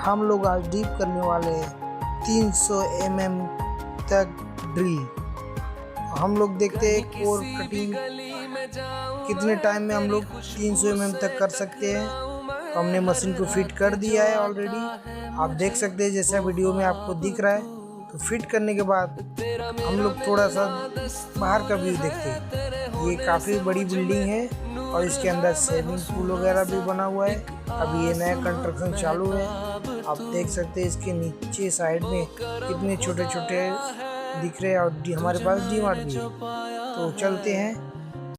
हम लोग आज डीप करने वाले हैं 300 mm तक ड्रिल। हम लोग देखते हैं कोर कटिंग कितने टाइम में हम लोग 300 mm तक कर सकते हैं। तो हमने मशीन को फिट कर दिया है ऑलरेडी, आप देख सकते हैं जैसा वीडियो में आपको दिख रहा है। तो फिट करने के बाद हम लोग थोड़ा सा बाहर का व्यू देखते हैं। ये काफ़ी बड़ी बिल्डिंग है और इसके अंदर स्विमिंग पूल वगैरह भी बना हुआ है। अभी ये नया कंस्ट्रक्शन चालू है। आप देख सकते हैं इसके नीचे साइड में कितने छोटे छोटे दिख रहे हैं और हमारे पास डी मार्ट भी है। तो चलते हैं